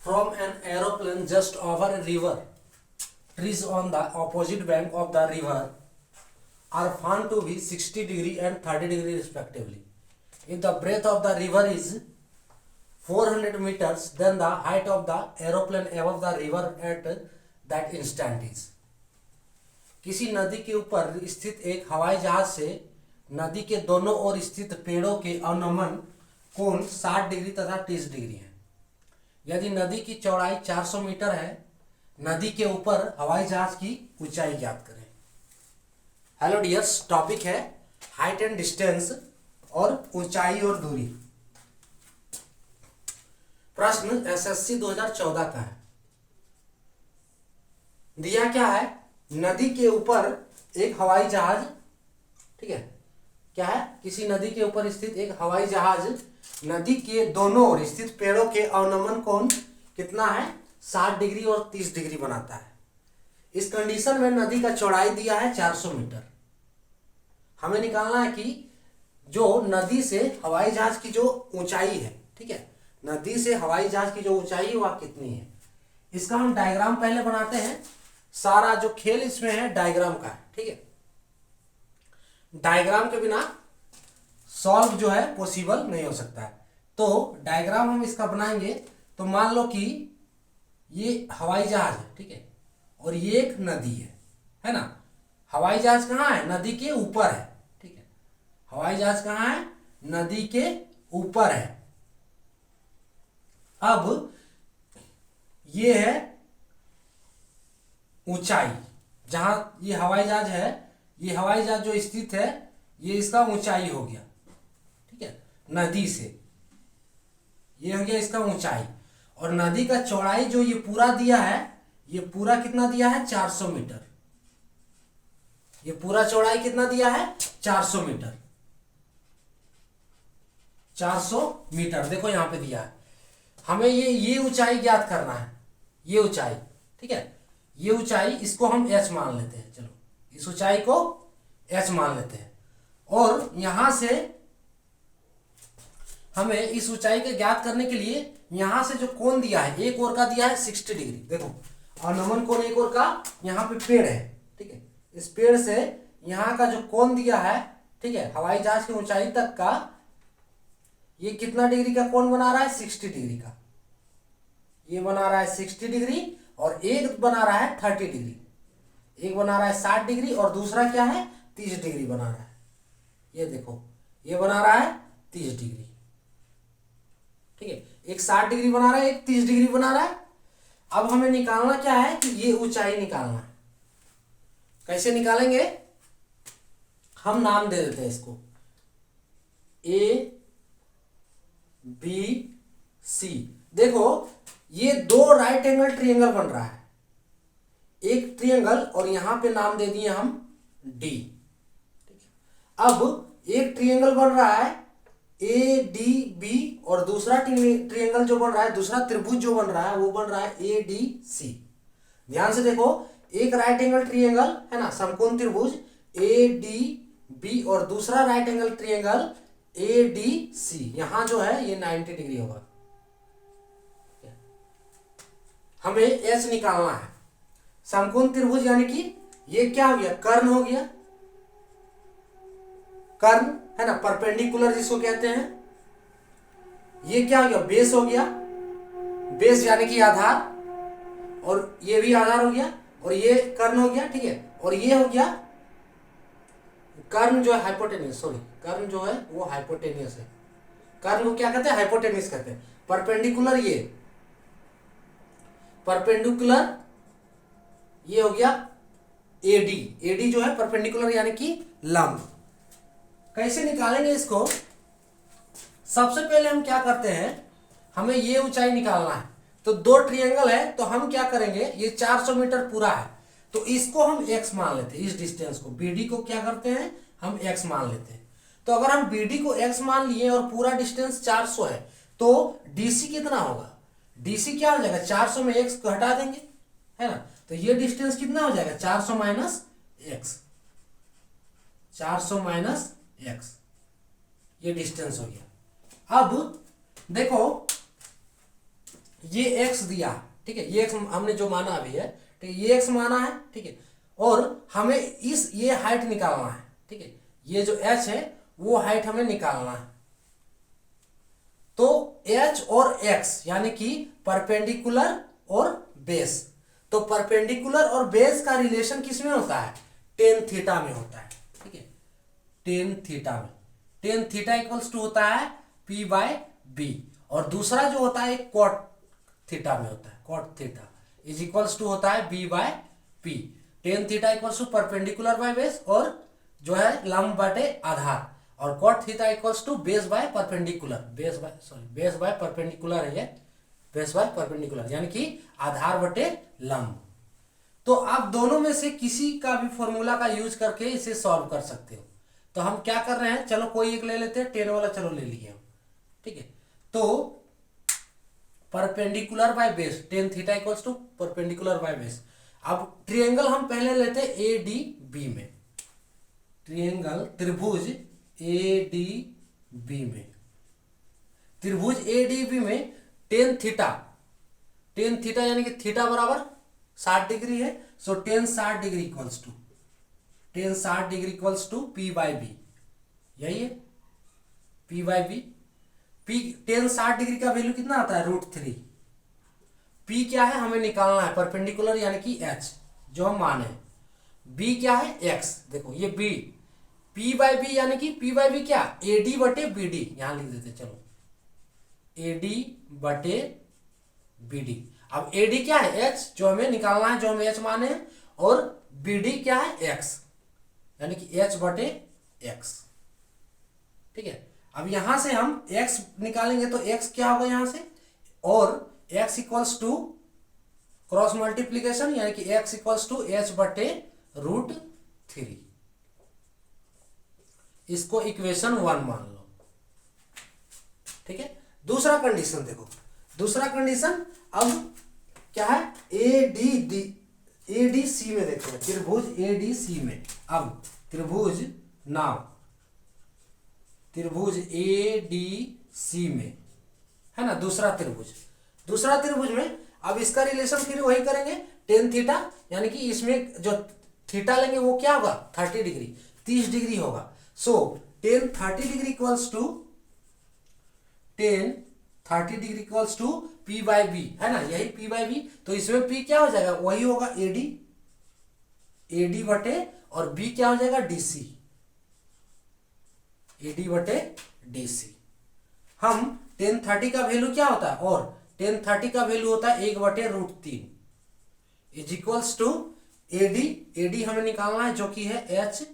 from an aeroplane just over a river. Trees on the opposite bank of the river are found to be 60 degree and 30 degree respectively. If the breadth of the river is 400 meters, then the height of the aeroplane above the river at that instant is. किसी नदी के ऊपर स्थित एक हवाई जहाज से नदी के दोनों ओर स्थित पेड़ों के अवनमन कोण 60 डिग्री तथा 30 डिग्री है। यदि नदी की चौड़ाई 400 मीटर है, नदी के ऊपर हवाई जहाज की ऊंचाई ज्ञात करें। हेलो डियर्स, टॉपिक है हाइट एंड डिस्टेंस और ऊंचाई और दूरी। प्रश्न एसएससी 2014 का है। दिया क्या है? नदी के ऊपर एक हवाई जहाज, ठीक है, क्या है? किसी नदी के ऊपर स्थित एक हवाई जहाज नदी के दोनों ओर स्थित पेड़ों के अवनमन कोण कितना है? 60 डिग्री और 30 डिग्री बनाता है। इस कंडीशन में नदी का चौड़ाई दिया है 400 मीटर। हमें निकालना है कि जो नदी से हवाई जहाज की जो ऊंचाई है, ठीक है, नदी से हवाई जहाज की जो ऊंचाई है वह कितनी है। इसका हम डायग्राम पहले बनाते हैं। सारा जो खेल इसमें है डायग्राम का है, ठीक है। डायग्राम के बिना सॉल्व जो है पॉसिबल नहीं हो सकता है। तो डायग्राम हम इसका बनाएंगे। तो मान लो कि ये हवाई जहाज है, ठीक है, और ये एक नदी है ना। हवाई जहाज कहाँ है? नदी के ऊपर है, ठीक है। हवाई जहाज कहाँ है? नदी के ऊपर है। अब ये है ऊंचाई, जहां ये हवाई जहाज है, ये हवाई जहाज जो स्थित है, ये इसका ऊंचाई हो गया, ठीक है, नदी से। ये हो गया इसका ऊंचाई। और नदी का चौड़ाई जो ये पूरा दिया है, ये पूरा कितना दिया है? 400 मीटर। ये पूरा चौड़ाई कितना दिया है? 400 मीटर। 400 मीटर देखो यहां पे दिया है। हमें ये ऊंचाई ज्ञात करना है, ये ऊंचाई, ठीक है। ये ऊंचाई, इसको हम h मान लेते हैं। चलो, इस ऊंचाई को h मान लेते हैं। और यहां से हमें इस ऊंचाई को ज्ञात करने के लिए यहां से जो कोण दिया है, एक ओर का दिया है 60 डिग्री। देखो, अवनमन कोण एक ओर का, यहाँ पे पेड़ है, ठीक है। इस पेड़ से यहाँ का जो कोण दिया है, ठीक है, हवाई जहाज की ऊंचाई तक का, ये कितना डिग्री का कोण बना रहा है? 60 डिग्री का। ये बना रहा है 60 डिग्री और एक बना रहा है 30 डिग्री। एक बना रहा है 60 डिग्री और दूसरा क्या है? 30 डिग्री बना रहा है। ये देखो, ये बना रहा है 30 डिग्री, ठीक है। एक 60 डिग्री बना रहा है, एक 30 डिग्री बना रहा है। अब हमें निकालना क्या है कि ये ऊंचाई निकालना है। कैसे निकालेंगे? हम नाम दे देते हैं इसको ए बी सी। देखो, ये दो राइट एंगल ट्रायंगल बन रहा है, एक ट्रायंगल, और यहां पे नाम दे दिए हम डी। अब एक ट्रायंगल बन रहा है ए डी बी, और दूसरा ट्रायंगल जो बन रहा है, दूसरा त्रिभुज जो बन रहा है, वो बन रहा है ए डी सी। ध्यान से देखो, एक राइट एंगल ट्रायंगल है ना, समकोण त्रिभुज ए डी बी, और दूसरा right angle triangle A D C. यहां जो है ये 90 डिग्री होगा। हमें एच निकालना है। समकोण त्रिभुज यानी कि ये क्या हो गया? कर्ण हो गया, कर्ण है ना, परपेंडिकुलर जिसको कहते हैं। ये क्या हो गया? बेस हो गया, बेस यानी कि आधार, और ये भी आधार हो गया, और ये कर्ण हो गया, ठीक है। और ये हो गया कर्ण जो है हाइपोटेन्यूस, सॉरी, कर्ण जो है वो हाइपोटेन्यूस है। कर्ण को क्या कहते हैं? हाइपोटेन्यूस कहते हैं। परपेंडिकुलर, ये परपेंडिकुलर, ये हो गया एडी। एडी जो है परपेंडिकुलर यानी कि लंब। कैसे निकालेंगे इसको? सबसे पहले हम क्या करते हैं, हमें ये ऊंचाई निकालना है। तो दो ट्रायंगल है, तो हम क्या करेंगे, ये 400 मीटर पूरा है, तो इसको हम x मान लेते हैं। इस डिस्टेंस को, BD को क्या करते हैं, हम x मान लेते हैं। तो अगर हम BD को x मान लिए और पूरा डिस्टेंस 400 है, तो DC कितना होगा? DC क्या हो जाएगा? 400 में x को हटा देंगे, है ना। तो ये डिस्टेंस कितना हो जाएगा? 400 माइनस x। 400 माइनस x, ये डिस्टेंस हो गया। अब देखो, ये एक्स दिया है, ठीक है, ये एक्स हमने जो माना अभी है, ठीक है, ये एक्स माना है, ठीक है, और हमें ये हाइट निकालना है, ठीक है, ये जो एच है वो हाइट हमें निकालना है। तो एच और एक्स यानी कि परपेंडिकुलर और बेस, तो परपेंडिकुलर और बेस का रिलेशन किस में होता है, टेन थीटा में होता है, ठीक है, टेन थीटा में, टेन थीटा इक्वल्स टू होता है पी बाय बी, और दूसरा जो होता है कॉट थीटा में होता है, cot theta is equals to होता है B by P. Tan theta equals to perpendicular by base और जो है लंब बटे आधार, और cot theta equals to base by perpendicular, base by perpendicular है ये, बेस बाय परपेंडिकुलर यानी कि आधार बटे लंब। तो आप दोनों में से किसी का भी फॉर्मूला का यूज करके इसे सॉल्व कर सकते हो। तो हम क्या कर रहे हैं, चलो कोई एक ले लेते हैं, टेन वाला चलो ले लिए हम, ठीक है। तो perpendicular by base, tan theta equals to perpendicular by base. अब ट्रायंगल हम पहले लेते हैं ए डी बी में, ट्रायंगल त्रिभुज ए डी बी में, त्रिभुज ए डी बी में टेन थीटा यानी कि थीटा बराबर 60 डिग्री है, so tan 60 degree equals to, tan 60 degree equals to P by B, यही है P by B. P tan 60 degree का वैल्यू कितना आता है, √3। पी क्या है हमें निकालना है, परपेंडिकुलर यानी कि एच जो हम माने, बी क्या है एक्स, देखो ये बी, पी बाई बी यानी कि पी बाई बी क्या, ए डी बटे बी डी, यहां लिख देते चलो, ए डी बटे बी डी। अब ए डी क्या है एच जो हमें निकालना है, जो हम एच माने हैं, और बी डी क्या है एक्स यानी कि एच बटे एक्स, ठीक है। अब यहां से हम x निकालेंगे तो x क्या होगा यहां से, और x equals to cross multiplication यानी कि x इक्वल्स टू एच बटे √3, इसको इक्वेशन 1 मान लो, ठीक है। दूसरा कंडीशन देखो, दूसरा कंडीशन अब क्या है, ए डी सी में देखो, त्रिभुज ए डी सी में, अब त्रिभुज त्रिभुज ए डी सी में है ना, दूसरा त्रिभुज में अब इसका रिलेशन फिर वही करेंगे, टेन थीटा यानी कि इसमें जो थीटा लेंगे वो क्या होगा 30 डिग्री, 30 डिग्री होगा, so tan 30 degree equals to, tan 30 degree equals to P by B, है ना, यही पी बाई बी। तो इसमें पी क्या हो जाएगा, वही होगा ए डी बटे, और बी क्या हो जाएगा डीसी, ए डी बटे डीसी। हम टेन 30 का वैल्यू क्या होता है, और टेन 30 का वैल्यू होता है 1/√3 is equals to A D हमें निकालना है जो कि है एच,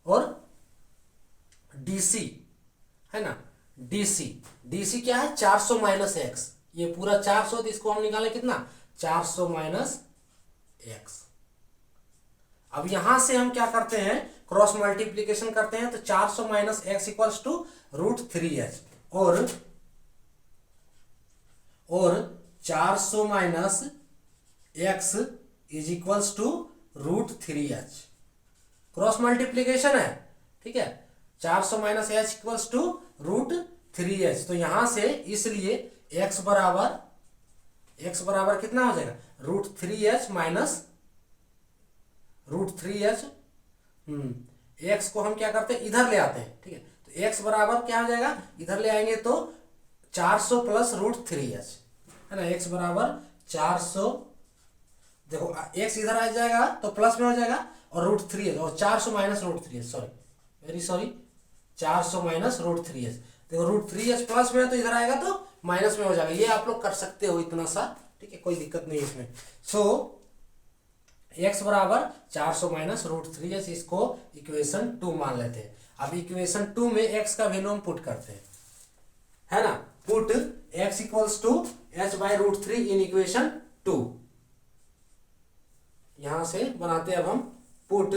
और डीसी है ना, डीसी क्या है 400 माइनस एक्स, ये पूरा 400, तो इसको हम निकालें कितना 400 माइनस एक्स। अब यहां से हम क्या करते हैं, क्रॉस मल्टीप्लीकेशन करते हैं, तो 400 minus x equals to √3h, और 400 minus x is equals to √3h, cross multiplication है, ठीक है, 400 minus H equals to √3h। तो यहां से इसलिए x बराबर कितना हो जाएगा, √3h माइनस √3h, x को हम क्या करते हैं इधर ले आते हैं, ठीक है, तो x बराबर क्या हो जाएगा, इधर ले आएंगे तो 400 प्लस √3h, है ना, x बराबर 400, देखो x इधर आ जाएगा तो प्लस में हो जाएगा, और √3h, और 400 minus √3h, very sorry 400 minus √3h, देखो √3h प्लस में है तो इधर आएगा तो माइनस में हो जाएगा, ये आप लोग कर सकते हो इतना सा, ठीक है, कोई दिक्कत नहीं इसमें। सो x बराबर 400 माइनस √3h, इसको इक्वेशन 2 मान लेते हैं। अब इक्वेशन 2 में x का वैल्यू हम पुट करते हैं, है ना, put x equals to h by √3 in equation 2, यहां से बनाते हैं अब हम put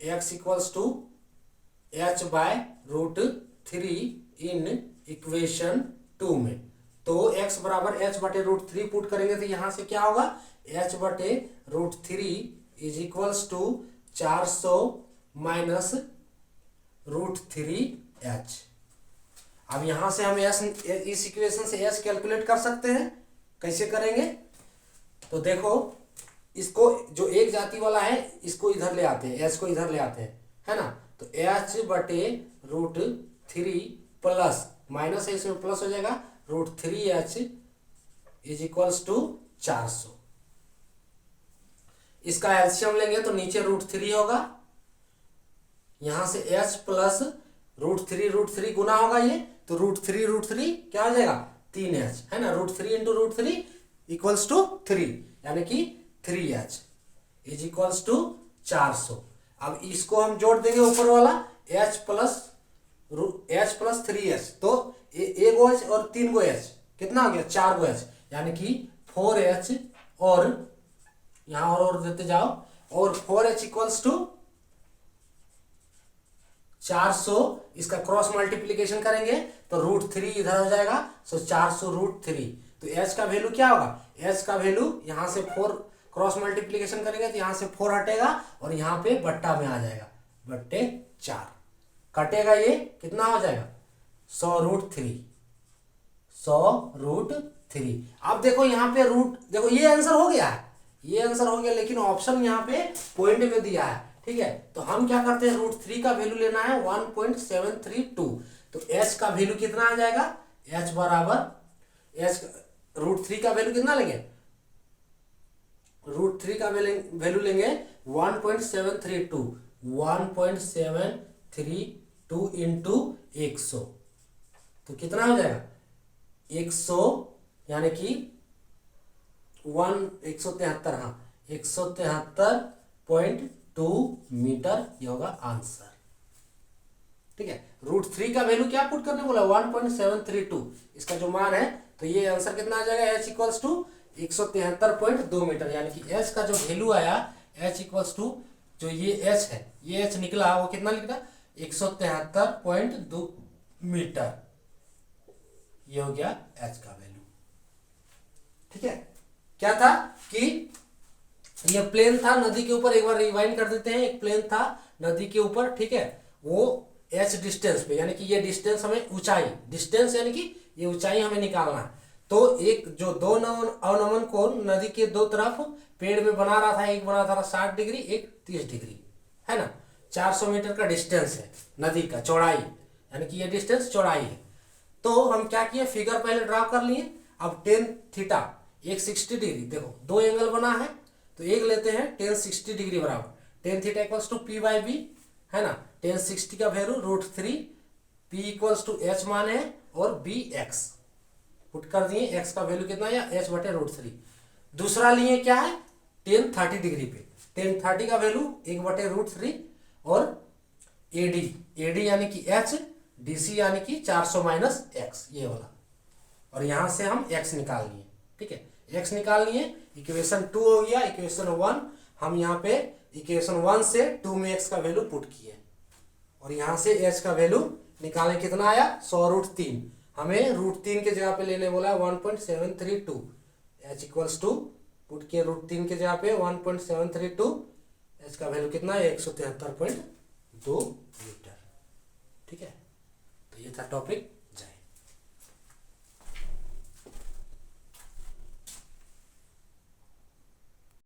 x equals to h by √3 in equation 2 में, तो x बराबर h बटे √3 पुट करेंगे तो यहां से क्या होगा, h बटे √3 is equals to 400 minus √3h। अब यहाँ से हम एच, इस इक्वेशन से एच कैलकुलेट कर सकते हैं। कैसे करेंगे? तो देखो, इसको जो एक जाति वाला है इसको इधर ले आते हैं, एच को इधर ले आते हैं, है ना। तो एच बटे रूट थ्री प्लस माइनस है इसमें प्लस हो जाएगा, root three H is equals to 400। इसका एलसीएम लेंगे तो नीचे रूट थ्री होगा, यहां से एच प्लस रूट थ्री गुना होगा ये, तो रूट थ्री क्या हो जाएगा 3h, है ना। रूट थ्री इक्वल्स टू 3, यानी कि 3h इज इक्वल्स टू 400। अब इसको हम जोड़ देंगे ऊपर वाला h प्लस 3h, तो एक गो h और 3 गो h कितना हो गया 4 गो h, यानी कि 4h, और यहां और देते जाओ, और 4h इक्वल्स टू 400। इसका क्रॉस मल्टीप्लीकेशन करेंगे तो रूट थ्री इधर हो जाएगा, सो 400 रूट थ्री। तो h का वैल्यू क्या होगा? h का वैल्यू यहां से 4 क्रॉस मल्टीप्लीकेशन करेंगे तो यहां से 4 हटेगा और यहां पे बट्टा में आ जाएगा, बट्टे 4 कटेगा, ये कितना हो जाएगा 100 रूट थ्री, 100 रूट थ्री। अब देखो यहाँ पे रूट, देखो ये आंसर हो गया है, ये आंसर हो गया, लेकिन ऑप्शन यहाँ पे पॉइंट में दिया है, ठीक है। तो हम क्या करते हैं, रूट थ्री का वैल्यू लेना है 1.732, तो h का वैल्यू कितना आ जाएगा, h बराबर h रूट थ्री का वैल्यू कितना लेंगे, रूट थ्री का वैल्यू लेंगे 1.732, 1.732 इंटू 100, तो कितना हो जाएगा 100, यानी कि 173, हाँ 173.2 मीटर, ये होगा आंसर, ठीक है। रूट थ्री का वैल्यू क्या पुट करने बोला 1.732, इसका जो मान है, तो ये आंसर कितना आ जाएगा h इक्वल्स टू 173.2 मीटर, यानी कि h का जो वैल्यू आया h इक्वल्स टू, जो ये h है, ये h निकला वो कितना निकला 173.2 मीटर, ये हो गया h का वैल्यू, ठीक है। क्या था कि ये प्लेन था नदी के ऊपर, एक बार रिवाइंड कर देते हैं, एक प्लेन था नदी के ऊपर, ठीक है, वो h डिस्टेंस पे, यानी कि ये डिस्टेंस हमें ऊंचाई, डिस्टेंस यानी कि ये ऊंचाई हमें निकालना है। तो एक जो दो अवनमन कोण नदी के दो तरफ पेड़ में बना रहा था, एक बना था 60 डिग्री, एक 30 डिग्री, है ना। 400 मीटर का डिस्टेंस है नदी का चौड़ाई, यानी कि ये डिस्टेंस चौड़ाई है। तो हम क्या किए, फिगर पहले ड्रा कर लिए। अब टेन थीटा एक 60 डिग्री, देखो दो एंगल बना है, तो एक लेते हैं टेन 60 डिग्री बराबर tan theta equals to P by B, है ना। टेन 60 का value root three, P equals to H मान है और बी एक्स पुट कर दिए, एक्स का वैल्यू कितना है एच बटे रूट थ्री। दूसरा लिए क्या है टेन 30 डिग्री पे, टेन 30 का वैल्यू एक बटे रूट थ्री, और एडी, एडी यानी कि एच, डीसी यानी कि 400 माइनस एक्स, ये वाला, और यहां से हम एक्स निकाल लिए, ठीक है। एक्स निकाल लिए, इक्वेशन 2 हो गया, इक्वेशन 1 हम यहाँ पे इक्वेशन 1 से 2 में एक्स का वैल्यू पुट किए, और यहाँ से एच का वैल्यू निकालें, कितना आया 100 रूट तीन, हमें रूट तीन के जगह पे लेने बोला है 1.732, एच इक्वल्स टू पुट किए रूट तीन के जगह पे 1.732, एच का वैल्यू कितना है 173.2 मीटर, ठीक है। तो ये था टॉपिक।